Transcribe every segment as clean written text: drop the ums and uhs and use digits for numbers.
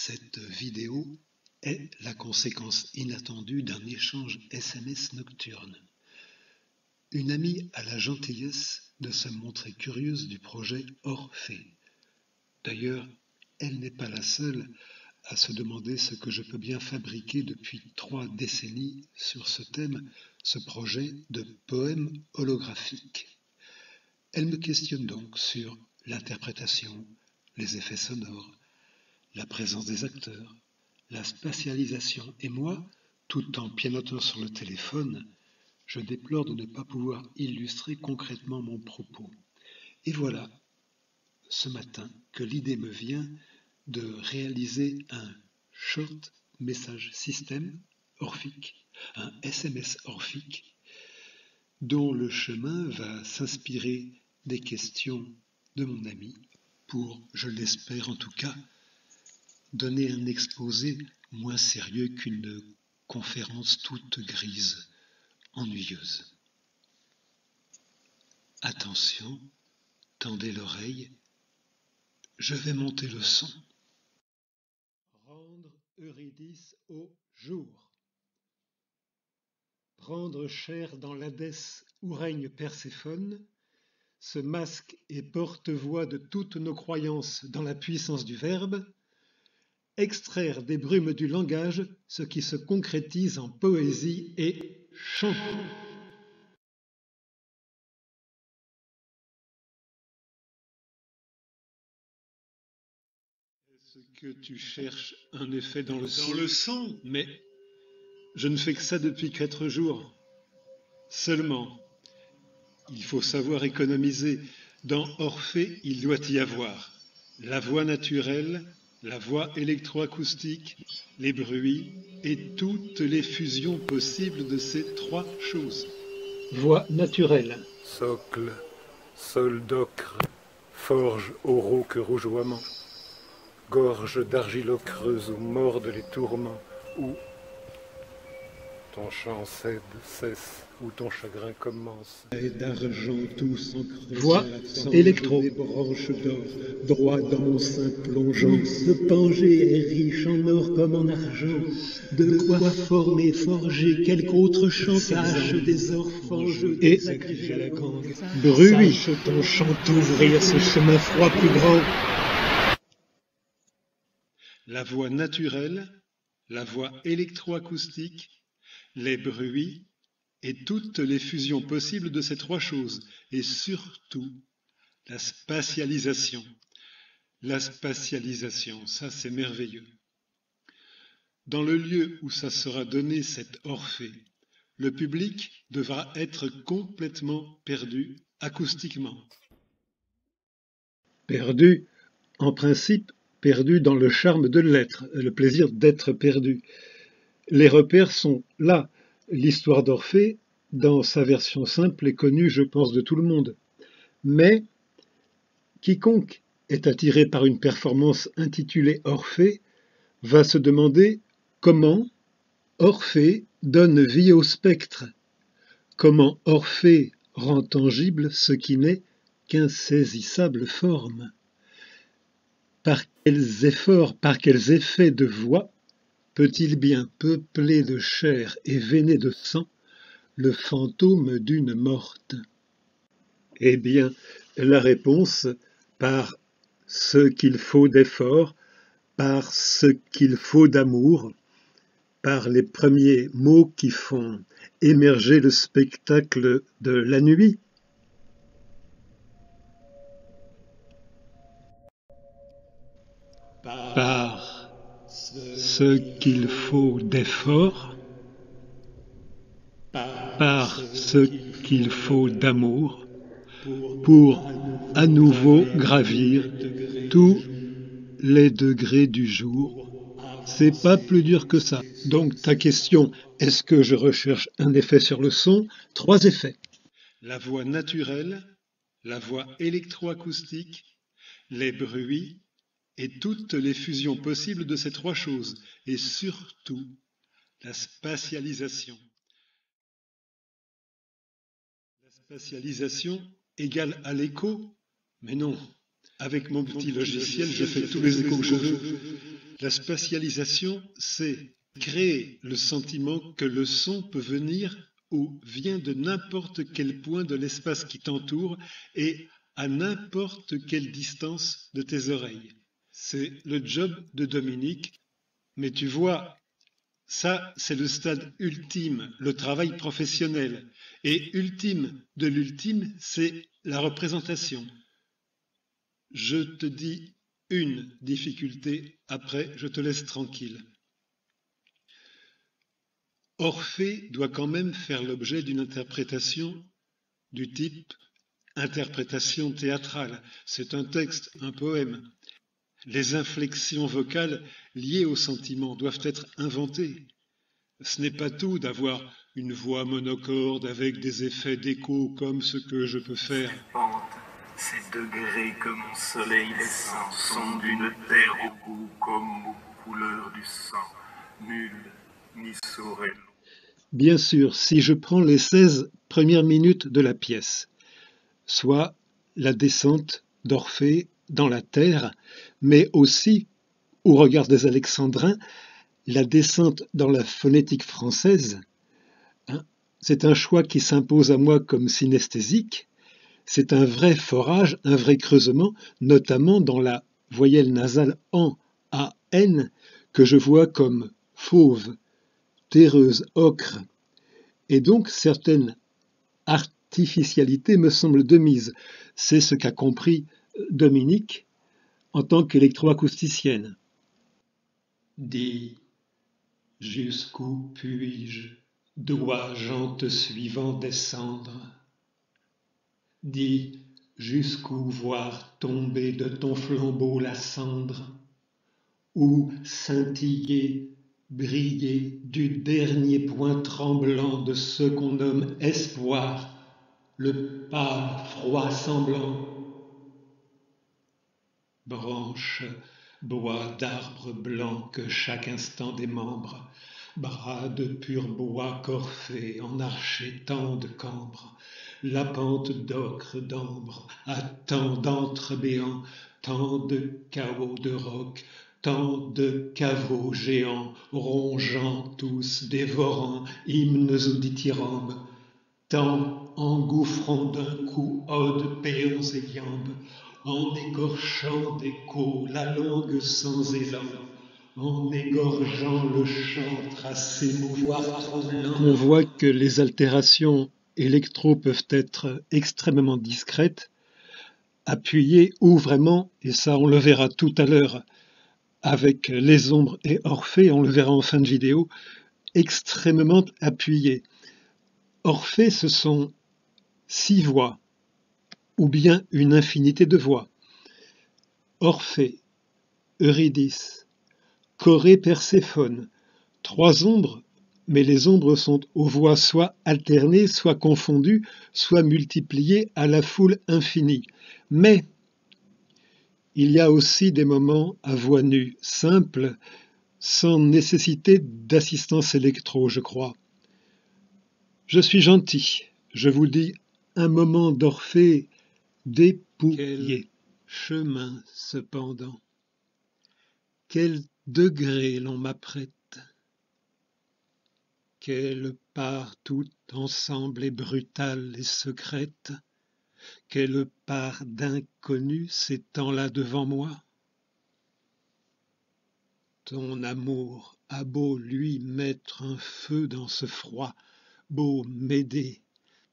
Cette vidéo est la conséquence inattendue d'un échange SMS nocturne. Une amie a la gentillesse de se montrer curieuse du projet Orphée. D'ailleurs, elle n'est pas la seule à se demander ce que je peux bien fabriquer depuis 3 décennies sur ce thème, ce projet de poème holographique. Elle me questionne donc sur l'interprétation, les effets sonores, la présence des acteurs, la spatialisation. Et moi, tout en pianotant sur le téléphone, je déplore de ne pas pouvoir illustrer concrètement mon propos. Et voilà, ce matin, que l'idée me vient de réaliser un Short Message System orphique, un SMS orphique, dont le chemin va s'inspirer des questions de mon ami pour, je l'espère en tout cas, donner un exposé moins sérieux qu'une conférence toute grise, ennuyeuse. Attention, tendez l'oreille, je vais monter le son. Rendre Eurydice au jour. Prendre chair dans l'Hadès où règne Perséphone, ce masque et porte-voix de toutes nos croyances dans la puissance du verbe, extraire des brumes du langage ce qui se concrétise en poésie et chant. Est-ce que tu cherches un effet dans le son? Dans le son? Mais je ne fais que ça depuis 4 jours. Seulement, il faut savoir économiser. Dans Orphée, il doit y avoir la voix naturelle, la voix électroacoustique, les bruits et toutes les fusions possibles de ces 3 choses. Voix naturelle. Socle, sol d'ocre, forge au rauque rougeoiement, gorge d'argile ocreuse où mordent les tourments, où ton chant cède, cesse, où ton chagrin commence. Et d'argent tous en creusant. Voix électro. Des branches d'or, droit dans mon sein plongeant. Ce pangé est riche en or comme en argent. De quoi former, forger quelque autre chant. Sache des orphanges Et sacrifier la gangue. bruit. Sache ton chant ouvrir ce chemin froid plus grand. La voix naturelle, la voix électroacoustique, les bruits et toutes les fusions possibles de ces 3 choses, et surtout la spatialisation. La spatialisation, ça c'est merveilleux. Dans le lieu où ça sera donné cet Orphée, le public devra être complètement perdu acoustiquement. Perdu, en principe, perdu dans le charme de l'être, le plaisir d'être perdu. Les repères sont là. L'histoire d'Orphée, dans sa version simple, est connue, je pense, de tout le monde. Mais quiconque est attiré par une performance intitulée Orphée va se demander comment Orphée donne vie au spectre, comment Orphée rend tangible ce qui n'est qu'insaisissable forme. Par quels efforts, par quels effets de voix peut-il bien peupler de chair et veiné de sang le fantôme d'une morte? Eh bien, la réponse, par ce qu'il faut d'effort, par ce qu'il faut d'amour, par les premiers mots qui font émerger le spectacle de la nuit. Par ce qu'il faut d'effort, par ce qu'il faut d'amour, pour à nouveau gravir tous les degrés du jour. C'est pas plus dur que ça. Donc ta question, est-ce que je recherche un effet sur le son? 3 effets. La voix naturelle, la voix électroacoustique, les bruits et toutes les fusions possibles de ces 3 choses, et surtout la spatialisation. La spatialisation égale à l'écho? Mais non, avec mon petit logiciel, je fais tous les échos que je veux. La spatialisation, c'est créer le sentiment que le son peut venir ou vient de n'importe quel point de l'espace qui t'entoure et à n'importe quelle distance de tes oreilles. C'est le job de Dominique, mais tu vois, ça c'est le stade ultime, le travail professionnel. Et ultime de l'ultime, c'est la représentation. Je te dis une difficulté, après je te laisse tranquille. Orphée doit quand même faire l'objet d'une interprétation du type interprétation théâtrale. C'est un texte, un poème. Les inflexions vocales liées au sentiment doivent être inventées. Ce n'est pas tout d'avoir une voix monocorde avec des effets d'écho comme ce que je peux faire. Ces degrés que mon soleil descend sont d'une terre au goût comme aux couleurs du sang, nul n'y saurait. Bien sûr, si je prends les 16 premières minutes de la pièce, soit la descente d'Orphée dans la terre, mais aussi, au regard des Alexandrins, la descente dans la phonétique française, c'est un choix qui s'impose à moi comme synesthésique, c'est un vrai forage, un vrai creusement, notamment dans la voyelle nasale en, a, n, que je vois comme fauve, terreuse, ocre, et donc certaines artificialités me semblent de mise. C'est ce qu'a compris Dominique en tant qu'électroacousticienne. Dis, jusqu'où puis-je, dois-je en te suivant descendre? Dis, jusqu'où voir tomber de ton flambeau la cendre? Ou scintiller, briller du dernier point tremblant de ce qu'on nomme espoir, le pâle froid semblant? Branches, bois d'arbres blancs que chaque instant démembre, bras de pur bois qu'Orphée en arché tant de cambre, la pente d'ocre d'ambre à tant d'antres béants, tant de chaos de roc, tant de caveaux géants, rongeant tous, dévorant hymnes ou dithyrambes, tant engouffrant d'un coup odes, péons et iambes, en écorchant d'écho la langue sans élan, en égorgeant le chantre à s'émouvoir troublant. On voit que les altérations électro peuvent être extrêmement discrètes, appuyées ou vraiment, et ça on le verra tout à l'heure avec les ombres et Orphée, on le verra en fin de vidéo, extrêmement appuyées. Orphée, ce sont 6 voix, ou bien une infinité de voix. Orphée, Eurydice, Choré, Perséphone, 3 ombres, mais les ombres sont aux voix soit alternées, soit confondues, soit multipliées à la foule infinie. Mais il y a aussi des moments à voix nue, simples, sans nécessité d'assistance électro, je crois. Je suis gentil, je vous dis un moment d'Orphée dépouillé. Quel chemin cependant, quel degré l'on m'apprête, quelle part tout ensemble est brutale et secrète, quelle part d'inconnu s'étend là devant moi. Ton amour a beau lui mettre un feu dans ce froid, beau m'aider,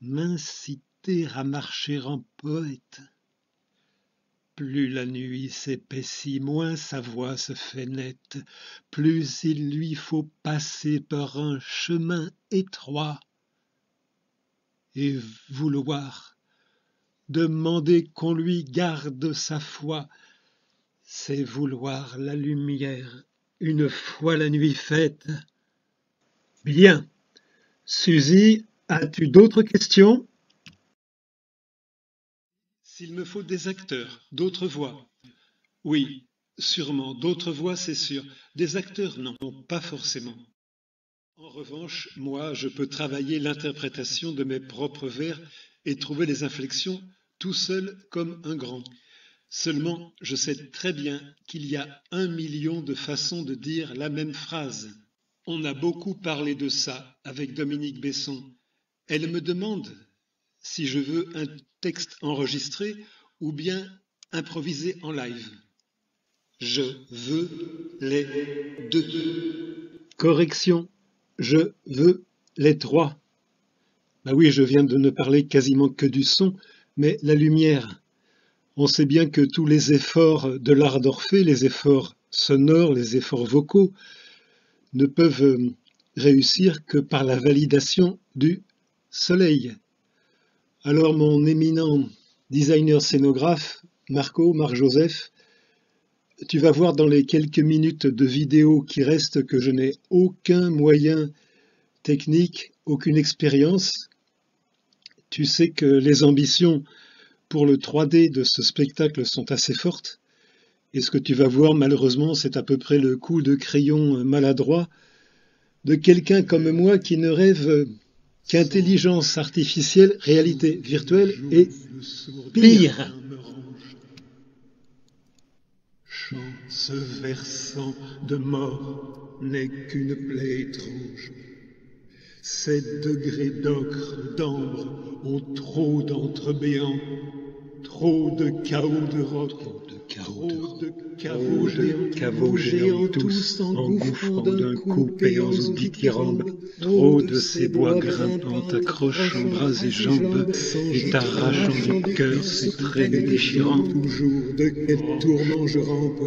m'inciter à marcher en poète. Plus la nuit s'épaissit, moins sa voix se fait nette, plus il lui faut passer par un chemin étroit et vouloir demander qu'on lui garde sa foi, c'est vouloir la lumière une fois la nuit faite. Bien. Suzy, as-tu d'autres questions? S'il me faut des acteurs, d'autres voix. Oui, sûrement, d'autres voix, c'est sûr. Des acteurs, non, pas forcément. En revanche, moi, je peux travailler l'interprétation de mes propres vers et trouver les inflexions tout seul comme un grand. Seulement, je sais très bien qu'il y a 1 million de façons de dire la même phrase. On a beaucoup parlé de ça avec Dominique Besson. Elle me demande si je veux un texte enregistré ou bien improvisé en live. Je veux les deux. Correction, je veux les trois. Bah oui, je viens de ne parler quasiment que du son, mais la lumière. On sait bien que tous les efforts de l'art d'Orphée, les efforts sonores, les efforts vocaux, ne peuvent réussir que par la validation du soleil. Alors mon éminent designer scénographe, Marc-Joseph, tu vas voir dans les quelques minutes de vidéo qui restent que je n'ai aucun moyen technique, aucune expérience. Tu sais que les ambitions pour le 3D de ce spectacle sont assez fortes. Et ce que tu vas voir, malheureusement, c'est à peu près le coup de crayon maladroit de quelqu'un comme moi qui ne rêve qu'intelligence artificielle, réalité virtuelle et pire. Chant ce versant de mort n'est qu'une plaie étrange. Ces degrés d'ocre, d'ambre ont trop d'entre béants, trop de chaos de roc, trop de caveaux géants, tous engouffrant d'un coup payant aux dithyrambes, trop de ces bois grimpants accrochant bras et jambes, et t'arrachant du cœur ces traînées déchirants. Toujours de quel tourment je rampe,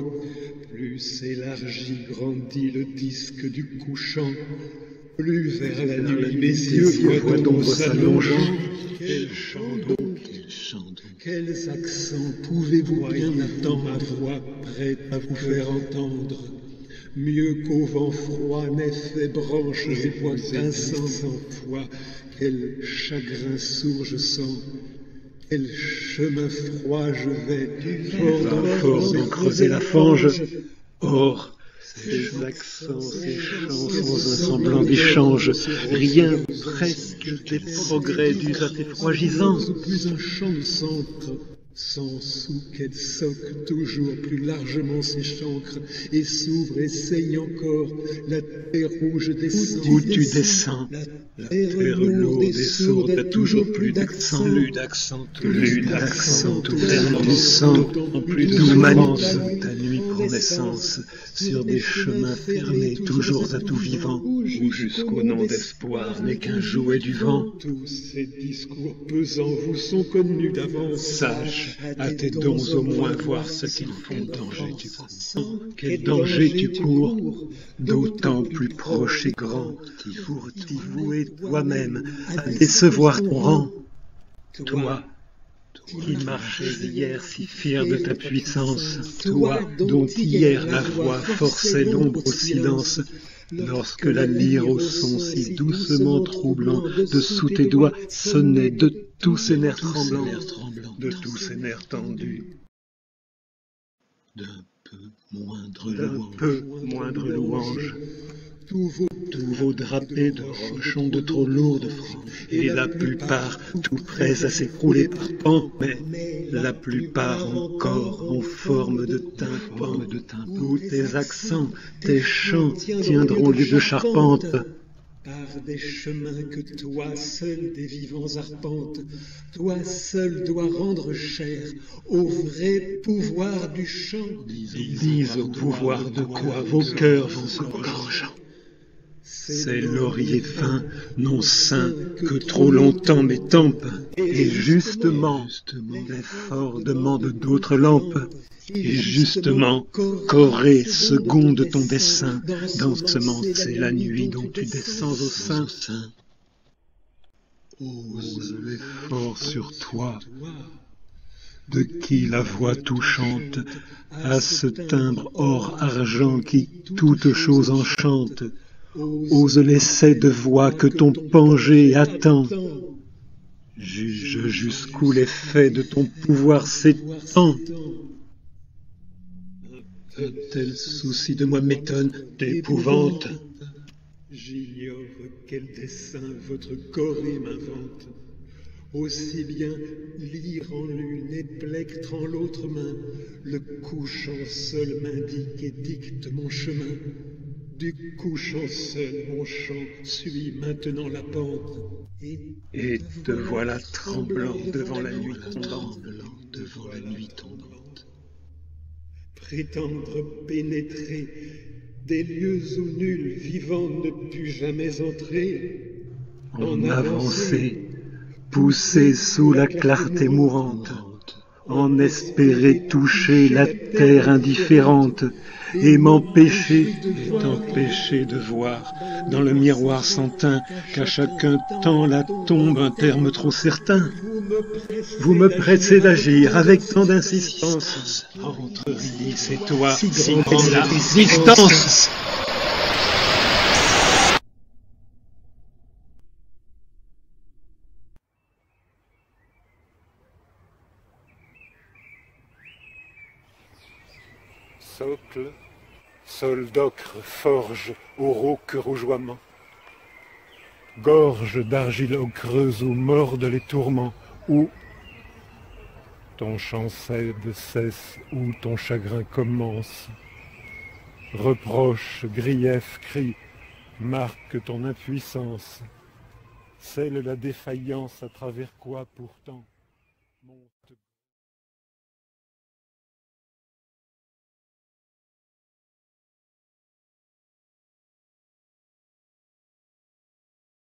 plus s'élargit, grandit le disque du couchant, plus vers la nuit mes yeux voient d'ombre s'allongeant. Quel chant donc, quels accents pouvez-vous bien attendre ma voix prête à vous faire entendre? Mieux qu'au vent froid n'ait fait branches et bois grinçants sans foi. Quel chagrin sourd je sens, quel chemin froid je vais, fort d'en creuser la fange. Or, ces accents, ces chants sans un semblant d'échange, rien presque des progrès d'usage effroyagisant. Plus un champ de centre, sans sous qu'elle soque toujours plus largement ses chancres, et s'ouvre et saigne encore, la terre rouge descend. Où tu descends, la terre lourde et sourde a toujours plus d'accent, plus d'accent, tout l'air du sang, en plus d'où manite ta nuit pour naissance, sur des chemins fermés, toujours à tout vivant, où jusqu'au nom d'espoir n'est qu'un jouet du vent. Tous ces discours pesants vous sont connus d'avance. Sache, à tes dons au moins voir ce qu'ils font. Quel danger tu cours, d'autant plus proche et grand, t'y vouer toi-même à décevoir ton rang. Toi, qui marchais hier si fier de ta puissance, toi dont hier la voix forçait l'ombre au silence, lorsque la lyre au son si doucement troublant de sous tes doigts sonnait de tous ses nerfs tremblants, de tous ses nerfs tendus. D'un peu moindre louange, tous vos drapés de roches ont de trop lourdes franges, et la plupart tout prêts à s'écrouler par pans, mais la plupart encore en forme de tympan, où tes accents, tes chants tiendront lieu de charpente. Par des chemins que toi seul des vivants arpente, toi seul dois rendre cher au vrai pouvoir du chant. Dis au pouvoir de quoi vos cœurs vont se gorgeant. Ces lauriers fins, non saints, que trop longtemps m'étampent, et justement, l'effort demande d'autres lampes. Et justement, Corée, seconde ton dessein, d'ensemencer la nuit dont tu descends au sein. Ose l'effort sur toi, de qui la voix touchante a ce timbre or-argent qui toute chose enchante. Ose l'essai de voix que ton pangé attend. Juge jusqu'où l'effet de ton pouvoir s'étend. Un tel souci de moi m'étonne, d'épouvante. J'ignore quel dessein votre Corée m'invente. aussi bien lyre en l'une et plectre en l'autre main, le couchant seul m'indique et dicte mon chemin. Du couchant seul mon chant suit maintenant la pente. Et te voilà tremblant devant la nuit tombante. Prétendre pénétrer des lieux où nul vivant ne put jamais entrer. En avancer, pousser sous la clarté mourante, en espérer toucher la terre indifférente, et m'empêcher de voir dans le miroir sans teint qu'à chacun temps la tombe un terme trop certain. Vous me pressez d'agir avec tant d'insistance. Entre Ulysse et toi, si grande la résistance. Socle, sol d'ocre, forge au rauque rougeoiement. Gorge d'argile ocreuse où mordent les tourments, où ton chant cesse, où ton chagrin commence. Reproche, grief, cri, marque ton impuissance. Scelle la défaillance à travers quoi pourtant monte